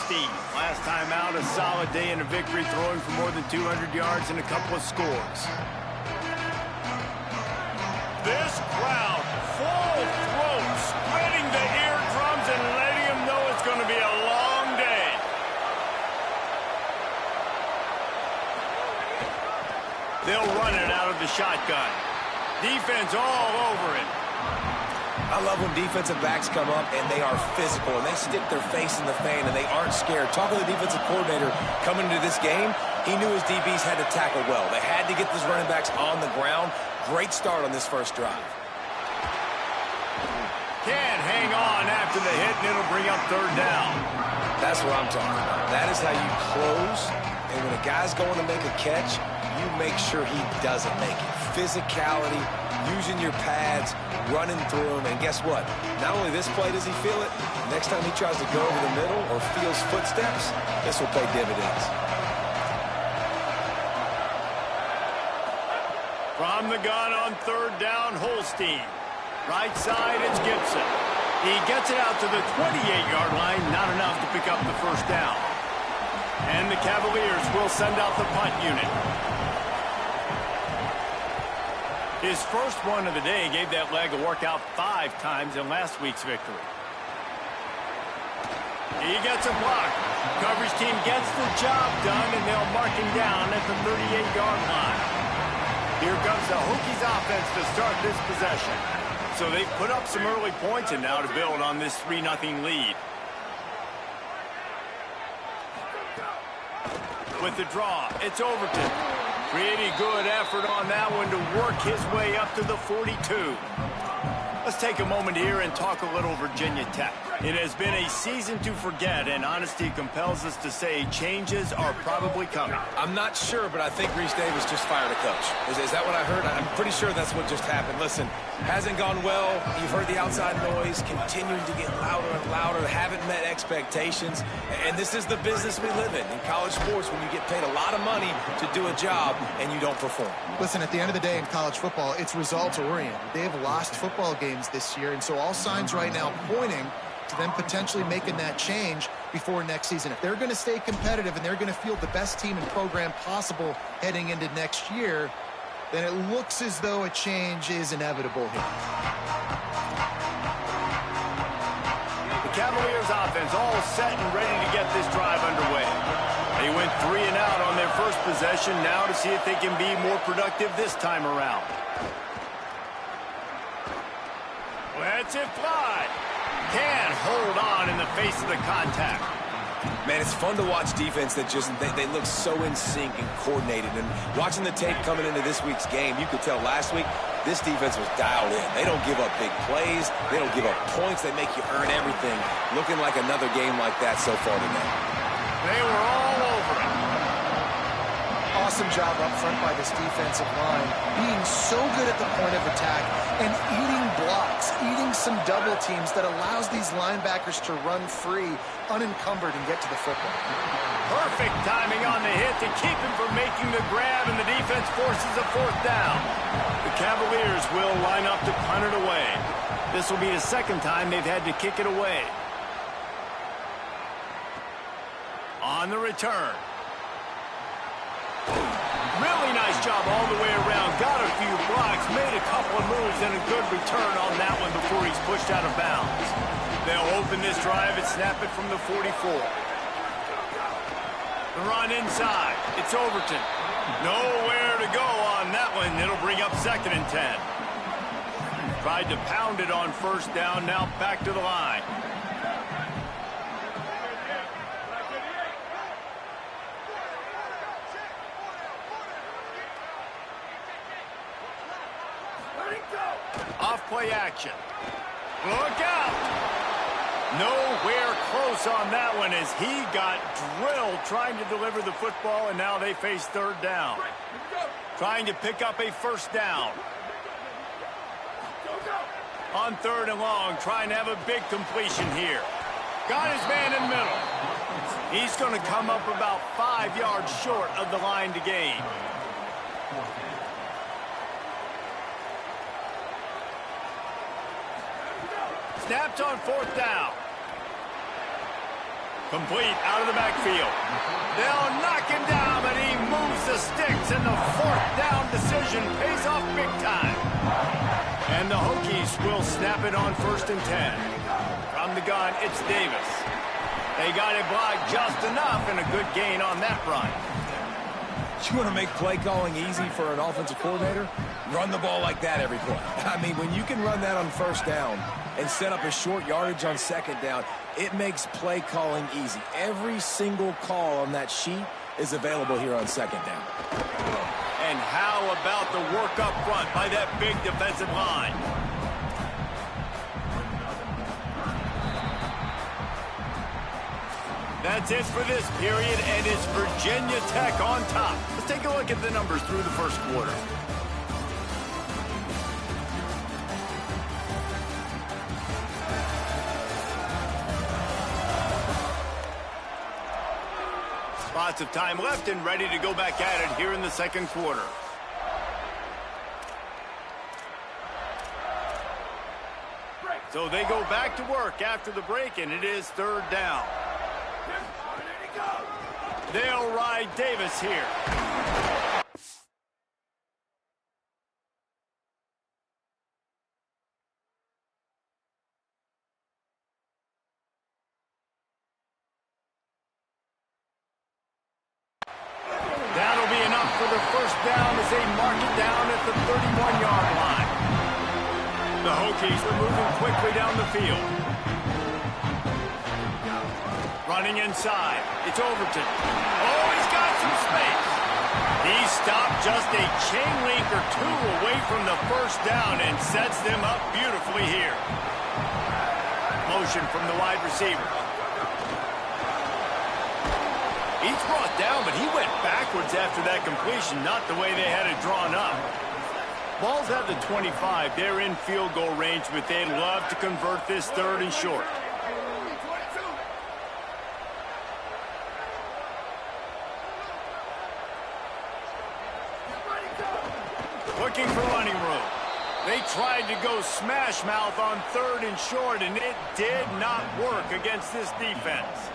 Holstein. Last time out, a solid day and a victory, throwing for more than 200 yards and a couple of scores. This crowd, full throat, splitting the eardrums and letting them know it's going to be a long day. They'll run it out of the shotgun. Defense all over it. I love when defensive backs come up and they are physical and they stick their face in the fan and they aren't scared. Talking to the defensive coordinator coming into this game, he knew his DBs had to tackle well. They had to get these running backs on the ground. Great start on this first drive. Can't hang on after the hit, and it'll bring up third down. That's what I'm talking about. That is how you close. And when a guy's going to make a catch, you make sure he doesn't make it. Physicality, using your pads, running through them, and guess what? Not only this play does he feel it, next time he tries to go over the middle or feels footsteps, this will pay dividends. From the gun on third down, Holstein. Right side, it's Gibson. He gets it out to the 28-yard line, not enough to pick up the first down. And the Cavaliers will send out the punt unit. His first one of the day gave that leg a workout 5 times in last week's victory. He gets a block. Coverage team gets the job done, and they'll mark him down at the 38-yard line. Here comes the Hokies offense to start this possession. So they've put up some early points and now to build on this 3-0 lead. With the draw, it's Overton. Pretty good effort on that one to work his way up to the 42. Let's take a moment here and talk a little Virginia Tech. It has been a season to forget, and honesty compels us to say changes are probably coming. I'm not sure, but I think Reese Davis just fired a coach. Is that what I heard? I'm pretty sure that's what just happened. Listen, hasn't gone well. You've heard the outside noise, continuing to get louder and louder, haven't met expectations. And this is the business we live in college sports, when you get paid a lot of money to do a job and you don't perform. Listen, at the end of the day in college football, it's results-oriented. They have lost football games this year, and so all signs right now pointing to them potentially making that change before next season. If they're going to stay competitive and they're going to field the best team and program possible heading into next year, then it looks as though a change is inevitable here. The Cavaliers offense all set and ready to get this drive underway. They went 3 and out on their first possession, now to see if they can be more productive this time around. Lets it fly. Can't hold on in the face of the contact. Man, it's fun to watch defense that just, they look so in sync and coordinated. And watching the tape coming into this week's game, you could tell last week this defense was dialed in. They don't give up big plays. They don't give up points. They make you earn everything. Looking like another game like that so far today. They were all over it. Awesome job up front by this defensive line, being so good at the point of attack and eating blocks, eating some double teams that allows these linebackers to run free, unencumbered, and get to the football. Perfect timing on the hit to keep him from making the grab, and the defense forces a fourth down. The Cavaliers will line up to punt it away. This will be the second time they've had to kick it away. On the return. Really nice job all the way around. Got a few blocks, made a couple of moves, and a good return on that one before he's pushed out of bounds. They'll open this drive and snap it from the 44. The run inside. It's Overton. Nowhere to go on that one. It'll bring up 2nd and 10. Tried to pound it on first down, now back to the line. Off play action. Look out! Nowhere close on that one as he got drilled trying to deliver the football, and now they face third down. Trying to pick up a first down. On 3rd and long, trying to have a big completion here. Got his man in the middle. He's going to come up about 5 yards short of the line to gain. Snapped on 4th down. Complete out of the backfield. They'll knock him down, but he moves the sticks, and the fourth down decision pays off big time. And the Hokies will snap it on 1st and 10. From the gun, it's Davis. They got it blocked just enough, and a good gain on that run. You want to make play calling easy for an offensive coordinator? Run the ball like that every play. I mean, when you can run that on 1st down and set up a short yardage on 2nd down, it makes play calling easy. Every single call on that sheet is available here on 2nd down. And how about the work up front by that big defensive line? That's it for this period, and it's Virginia Tech on top. Let's take a look at the numbers through the 1st quarter. Lots of time left and ready to go back at it here in the 2nd quarter. So they go back to work after the break, and it is 3rd down. They'll ride Davis here. That'll be enough for the 1st down as they mark it down at the 31-yard line. The Hokies are moving quickly down the field. Running inside. It's Overton. Oh, he's got some space. He stopped just a chain link or two away from the 1st down and sets them up beautifully here. Motion from the wide receiver. He's brought down, but he went backwards after that completion, not the way they had it drawn up. Ball's at the 25. They're in field goal range, but they'd love to convert this 3rd and short. Looking for running room. They tried to go smash mouth on 3rd and short, and it did not work against this defense.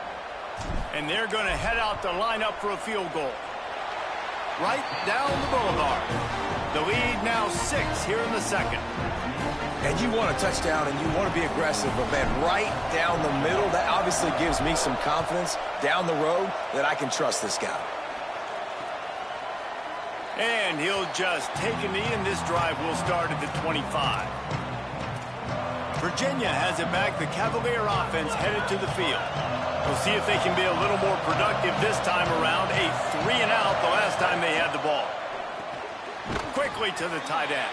And they're going to head out to line up for a field goal. Right down the boulevard. The lead now 6 here in the 2nd. And you want a touchdown and you want to be aggressive, but man, right down the middle, that obviously gives me some confidence down the road that I can trust this guy. And he'll just take a knee, and this drive will start at the 25. Virginia has it back. The Cavalier offense headed to the field. We'll see if they can be a little more productive this time around. A 3-and-out the last time they had the ball. Quickly to the tight end.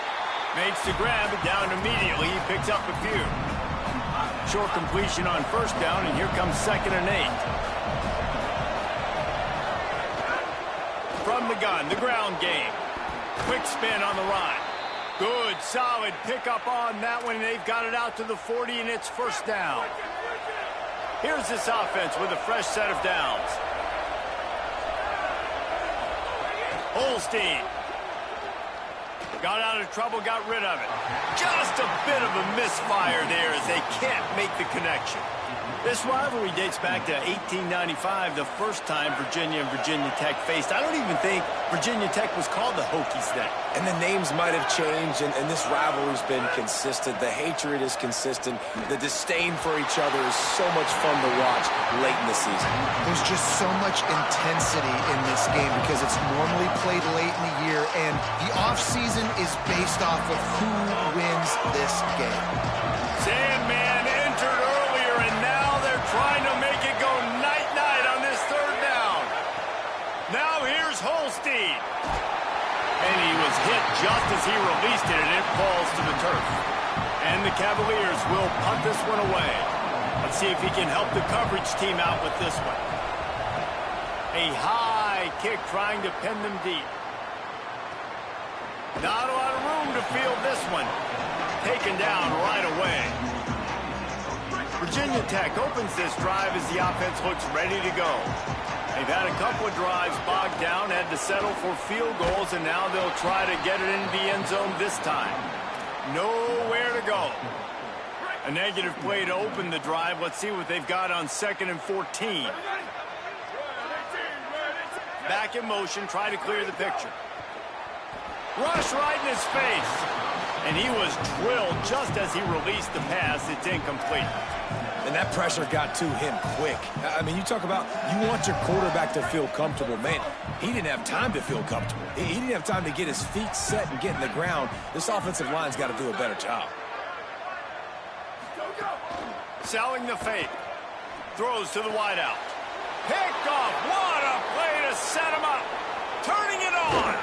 Makes the grab, down immediately. He picks up a few. Short completion on 1st down, and here comes 2nd and 8. From the gun, the ground game. Quick spin on the run. Good, solid pickup on that one. They've got it out to the 40, and it's 1st down. Here's this offense with a fresh set of downs. Holstein. Got out of trouble, got rid of it. Just a bit of a misfire there as they can't make the connection. This rivalry dates back to 1895, the first time Virginia and Virginia Tech faced. I don't even think Virginia Tech was called the Hokies then. And the names might have changed, and this rivalry's been consistent. The hatred is consistent. The disdain for each other is so much fun to watch late in the season. There's just so much intensity in this game because it's normally played late in the year, and the offseason is based off of who wins this game. Sandman entered earlier, and now they're trying to make it go night-night on this 3rd down. Now here's Holstein. And he was hit just as he released it, and it falls to the turf. And the Cavaliers will punt this one away. Let's see if he can help the coverage team out with this one. A high kick trying to pin them deep. Not a lot of room to field this one. Taken down right away. Virginia Tech opens this drive as the offense looks ready to go. They've had a couple of drives bogged down, had to settle for field goals, and now they'll try to get it into the end zone this time. Nowhere to go. A negative play to open the drive. Let's see what they've got on 2nd and 14. Back in motion, try to clear the picture. Rush right in his face. And he was drilled just as he released the pass. It's incomplete. And that pressure got to him quick. I mean, you talk about you want your quarterback to feel comfortable. Man, he didn't have time to feel comfortable. He didn't have time to get his feet set and get in the ground. This offensive line's got to do a better job. Selling the fake. Throws to the wideout. Picked off. What a play to set him up. Turning it on.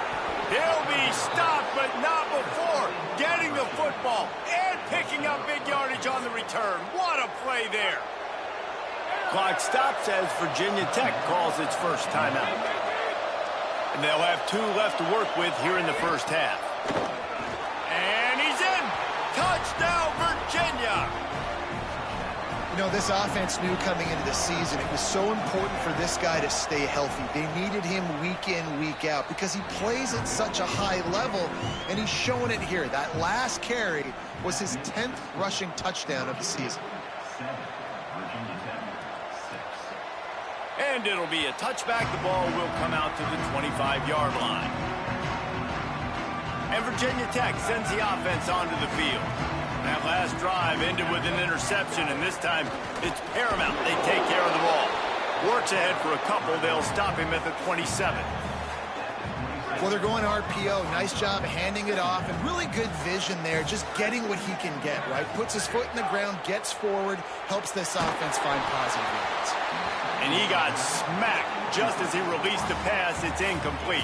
He'll be stopped, but not before getting the football and picking up big yardage on the return. What a play there. Clock stops as Virginia Tech calls its first timeout. And they'll have 2 left to work with here in the first half. And he's in. Touchdown, Virginia. You know, this offense knew coming into the season it was so important for this guy to stay healthy. They needed him week in, week out because he plays at such a high level, and he's showing it here. That last carry was his 10th rushing touchdown of the season. And it'll be a touchback. The ball will come out to the 25-yard line. And Virginia Tech sends the offense onto the field. That last drive ended with an interception, and this time it's paramount they take care of the ball. Works ahead for a couple. They'll stop him at the 27. Well, they're going RPO. Nice job handing it off, and really good vision there, just getting what he can get, right? Puts his foot in the ground, gets forward, helps this offense find positive yards. And he got smacked just as he released the pass. It's incomplete.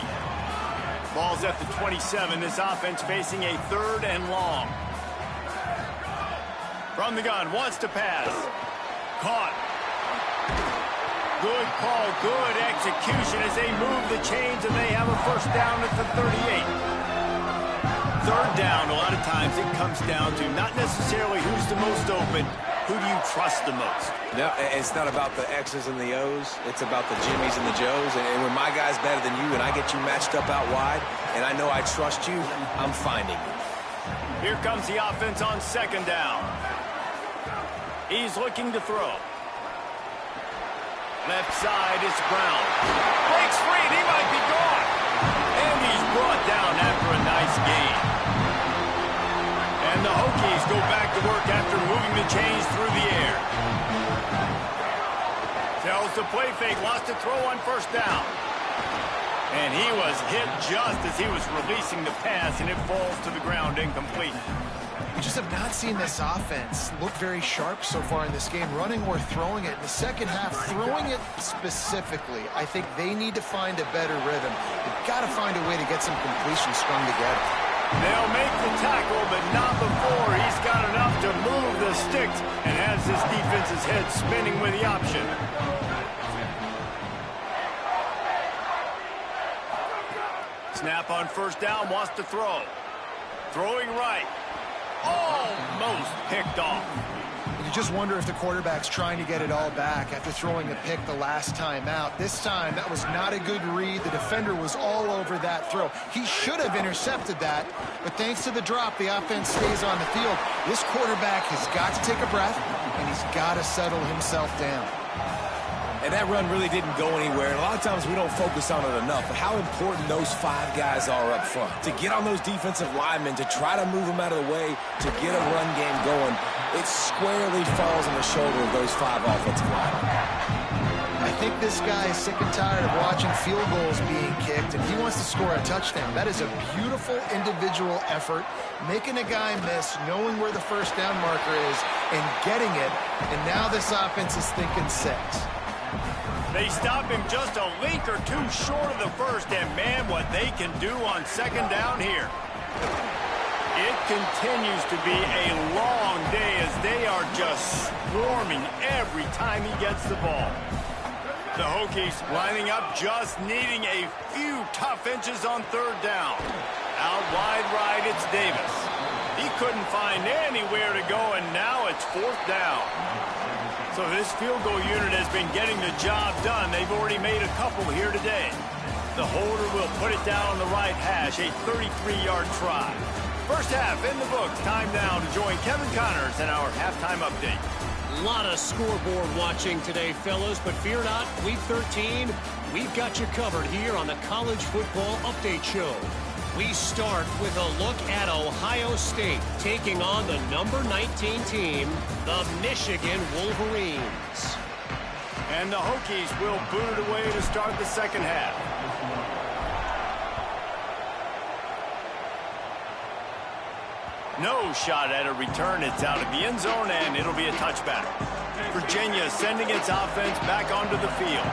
Ball's at the 27. This offense facing a 3rd and long. From the gun, wants to pass. Caught. Good call, good execution as they move the chains, and they have a first down at the 38. 3rd down, a lot of times it comes down to not necessarily who's the most open, who do you trust the most? No, it's not about the X's and the O's. It's about the Jimmys and the Joes. And when my guy's better than you and I get you matched up out wide, and I know I trust you, I'm finding you. Here comes the offense on 2nd down. He's looking to throw. Left side, it's Brown. Breaks free, and he might be gone. And he's brought down after a nice gain. And the Hokies go back to work after moving the chains through the air. Tells the play fake, lost a throw on 1st down. And he was hit just as he was releasing the pass, and it falls to the ground incomplete. We just have not seen this offense look very sharp so far in this game, running or throwing it. In the second half, throwing it specifically, I think they need to find a better rhythm. They've got to find a way to get some completions strung together. They'll make the tackle, but not before he's got enough to move the sticks and has this defense's head spinning with the option. Snap on 1st down, wants to throw. Throwing right. Almost picked off. You just wonder if the quarterback's trying to get it all back after throwing a pick the last time out. This time, that was not a good read. The defender was all over that throw. He should have intercepted that, but thanks to the drop, the offense stays on the field. This quarterback has got to take a breath, and he's got to settle himself down. And that run really didn't go anywhere. And a lot of times we don't focus on it enough. But how important those 5 guys are up front. To get on those defensive linemen, to try to move them out of the way, to get a run game going, it squarely falls on the shoulder of those 5 offensive linemen. I think this guy is sick and tired of watching field goals being kicked, and he wants to score a touchdown. That is a beautiful individual effort, making a guy miss, knowing where the first down marker is, and getting it. And now this offense is thinking 6. They stop him just a link or 2 short of the first, and man, what they can do on 2nd down here. It continues to be a long day as they are just swarming every time he gets the ball. The Hokies lining up, just needing a few tough inches on 3rd down. Out wide right, it's Davis. He couldn't find anywhere to go, and now it's 4th down. So this field goal unit has been getting the job done. They've already made a couple here today. The holder will put it down on the right hash, a 33-yard try. First half in the books. Time now to join Kevin Connors in our halftime update. A lot of scoreboard watching today, fellas, but fear not, Week 13, we've got you covered here on the College Football Update Show. We start with a look at Ohio State taking on the number 19 team, the Michigan Wolverines. And the Hokies will boot it away to start the second half. No shot at a return. It's out of the end zone, and it'll be a touchback. Virginia sending its offense back onto the field.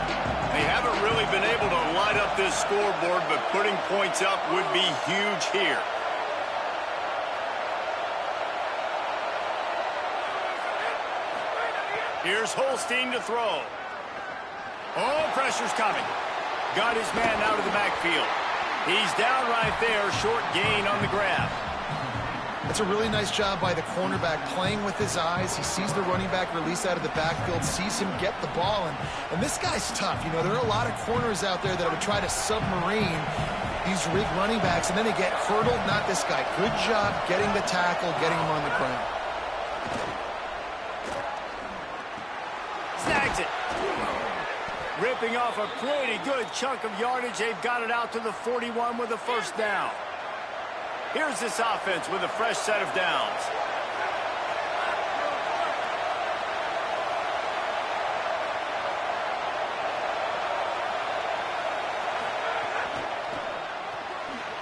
They haven't really been able to light up this scoreboard, but putting points up would be huge here. Here's Holstein to throw. Oh, pressure's coming. Got his man out of the backfield. He's down right there, short gain on the grab. It's a really nice job by the cornerback playing with his eyes. He sees the running back release out of the backfield, sees him get the ball, and this guy's tough. You know, there are a lot of corners out there that would try to submarine these running backs, and then they get hurdled. Not this guy. Good job getting the tackle, getting him on the ground. Snags it. Ripping off a pretty good chunk of yardage. They've got it out to the 41 with a first down. Here's this offense with a fresh set of downs.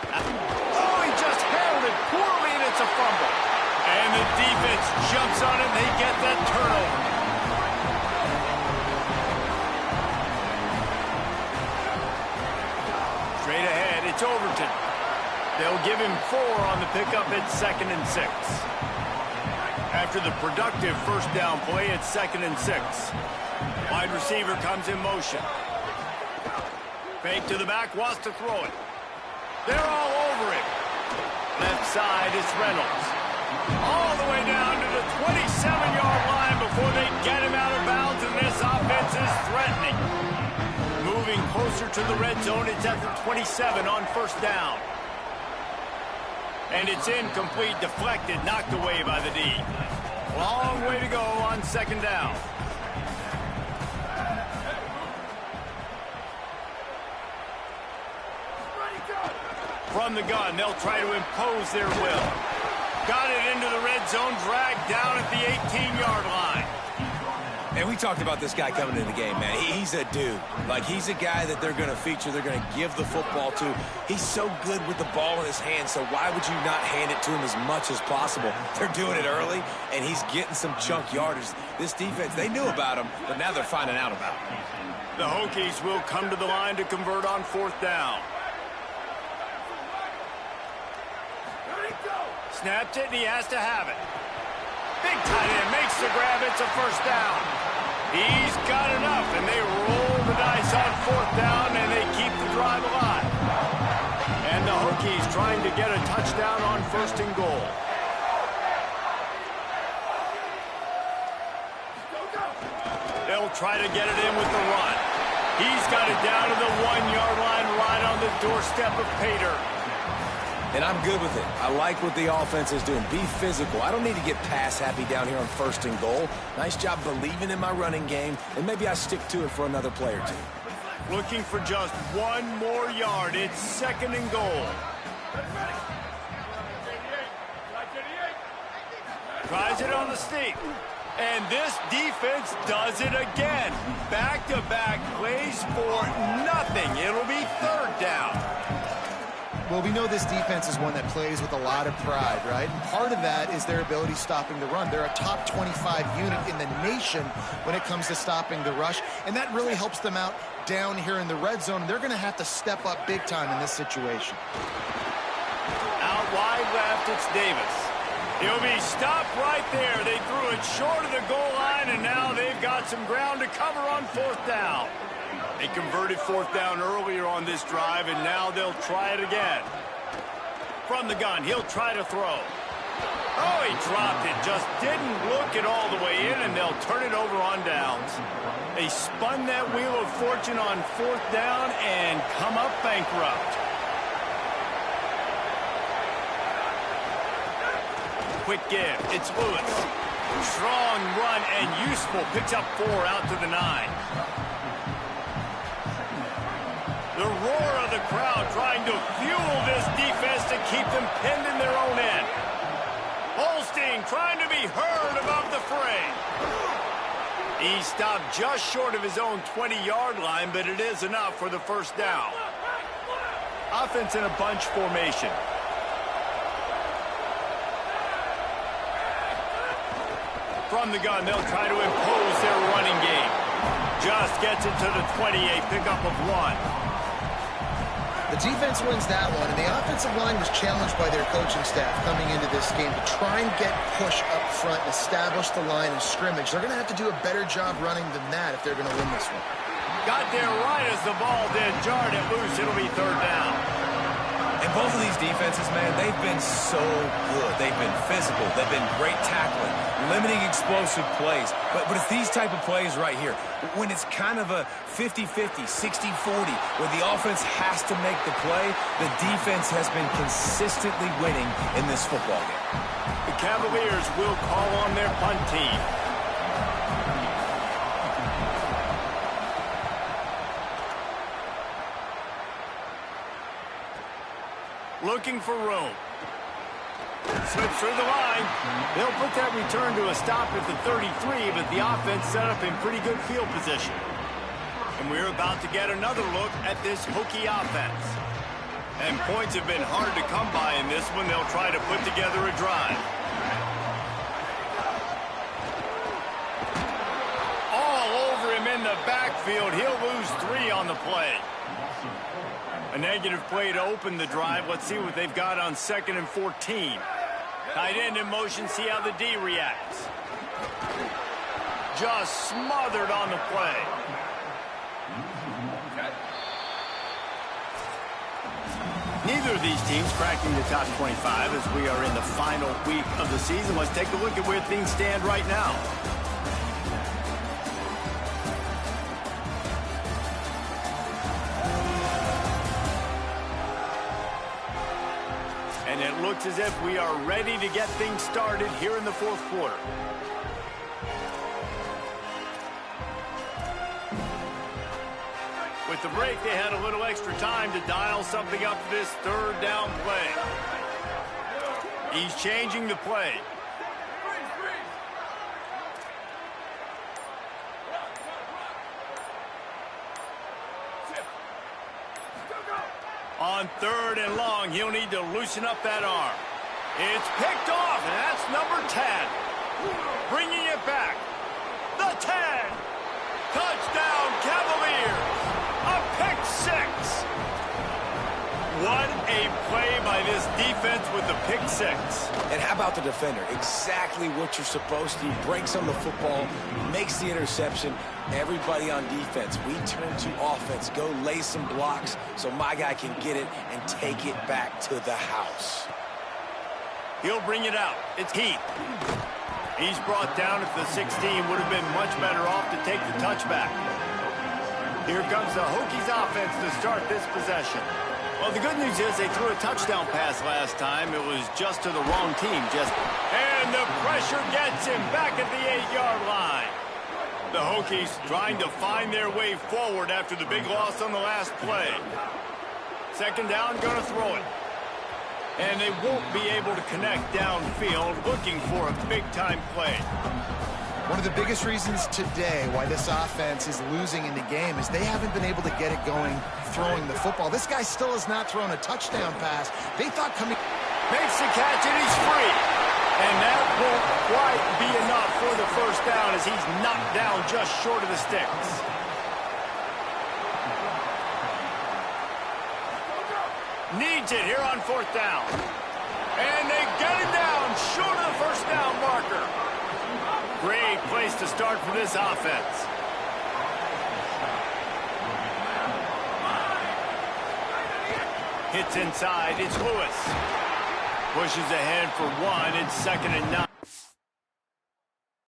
Oh, he just handled it poorly, and it's a fumble. And the defense jumps on it, and they get that turnover. Straight ahead, it's Overton. They'll give him 4 on the pickup at 2nd and 6. After the productive first down play, it's 2nd and 6. Wide receiver comes in motion. Fake to the back, wants to throw it. They're all over him. Left side, it's Reynolds. All the way down to the 27-yard line before they get him out of bounds, and this offense is threatening. Moving closer to the red zone, it's at the 27 on first down. And it's incomplete, deflected, knocked away by the D. Long way to go on second down. From the gun, they'll try to impose their will. Got it into the red zone, dragged down at the 18-yard line. And we talked about this guy coming into the game, man. He's a dude. Like, he's a guy that they're going to feature, they're going to give the football to. He's so good with the ball in his hand, so why would you not hand it to him as much as possible? They're doing it early, and he's getting some chunk yardage. This defense, they knew about him, but now they're finding out about him. The Hokies will come to the line to convert on fourth down. Snapped it, and he has to have it. Big tight end makes the grab. It's a first down. He's got enough, and they roll the dice on fourth down, and they keep the drive alive. And the Hokies trying to get a touchdown on first and goal. They'll try to get it in with the run. He's got it down to the 1-yard line right on the doorstep of Pater. And I'm good with it. I like what the offense is doing. Be physical. I don't need to get pass happy down here on first and goal. Nice job believing in my running game, and maybe I stick to it for another play or two. Looking for just 1 more yard. It's second and goal. Tries it on the sneak. And this defense does it again. Back-to-back plays for nothing. It'll be third down. Well, we know this defense is one that plays with a lot of pride, right? And part of that is their ability stopping the run. They're a top 25 unit in the nation when it comes to stopping the rush, and that really helps them out down here in the red zone. They're going to have to step up big time in this situation. Out wide left, it's Davis. He'll be stopped right there. They threw it short of the goal line, and now they've got some ground to cover on fourth down. They converted fourth down earlier on this drive, and now they'll try it again. From the gun, he'll try to throw. Oh, he dropped it. Just didn't look it all the way in, and they'll turn it over on downs. They spun that wheel of fortune on fourth down and come up bankrupt. quick give. It's Lewis. Strong run and useful. Picks up 4 out to the 9. The roar of the crowd trying to fuel this defense to keep them pinned in their own end. Holstein trying to be heard above the fray. He stopped just short of his own 20-yard line, but it is enough for the first down. Offense in a bunch formation. From the gun, they'll try to impose their running game. Just gets it to the 28, pickup of 1. The defense wins that one, and the offensive line was challenged by their coaching staff coming into this game to try and get push up front and establish the line of scrimmage. They're going to have to do a better job running than that if they're going to win this one. Got there right as the ball did. Jarred it loose. It'll be 3rd down. And both of these defenses, man, they've been so good. They've been physical. They've been great tackling, limiting explosive plays. But it's these type of plays right here, when it's kind of a 50-50, 60-40, where the offense has to make the play, the defense has been consistently winning in this football game. The Cavaliers will call on their punt team. Looking for room. Slips through the line. They'll put that return to a stop at the 33, but the offense set up in pretty good field position. And we're about to get another look at this Hokie offense. And points have been hard to come by in this one. They'll try to put together a drive. All over him in the backfield. He'll lose 3 on the play. A negative play to open the drive. Let's see what they've got on 2nd and 14. Tight end in motion. See how the D reacts. Just smothered on the play. Neither of these teams cracking the top 25 as we are in the final week of the season. Let's take a look at where things stand right now. And it looks as if we are ready to get things started here in the 4th quarter. With the break, they had a little extra time to dial something up for this 3rd down play. He's changing the play. On 3rd and long, he'll need to loosen up that arm. It's picked off, and that's number 10. Bringing it back. The 10. Touchdown, Cavaliers. A pick 6. What a play by this defense with the pick 6. And how about the defender? Exactly what you're supposed to do. Breaks on the football, makes the interception. Everybody on defense, we turn to offense. Go lay some blocks so my guy can get it and take it back to the house. He'll bring it out. It's Heath. He's brought down at the 16. Would have been much better off to take the touchback. Here comes the Hokies offense to start this possession. Well, the good news is they threw a touchdown pass last time. It was just to the wrong team. And the pressure gets him back at the 8-yard line. The Hokies trying to find their way forward after the big loss on the last play. 2nd down, going to throw it. And they won't be able to connect downfield, looking for a big-time play. One of the biggest reasons today why this offense is losing in the game is they haven't been able to get it going throwing the football. This guy still has not thrown a touchdown pass. They thought coming... Makes the catch, and he's free. And that won't quite be enough for the first down as he's knocked down just short of the sticks. Needs it here on 4th down. And they get it down short of the first down marker. Great place to start for this offense. Hits inside. It's Lewis. Pushes ahead for 1. It's 2nd and 9.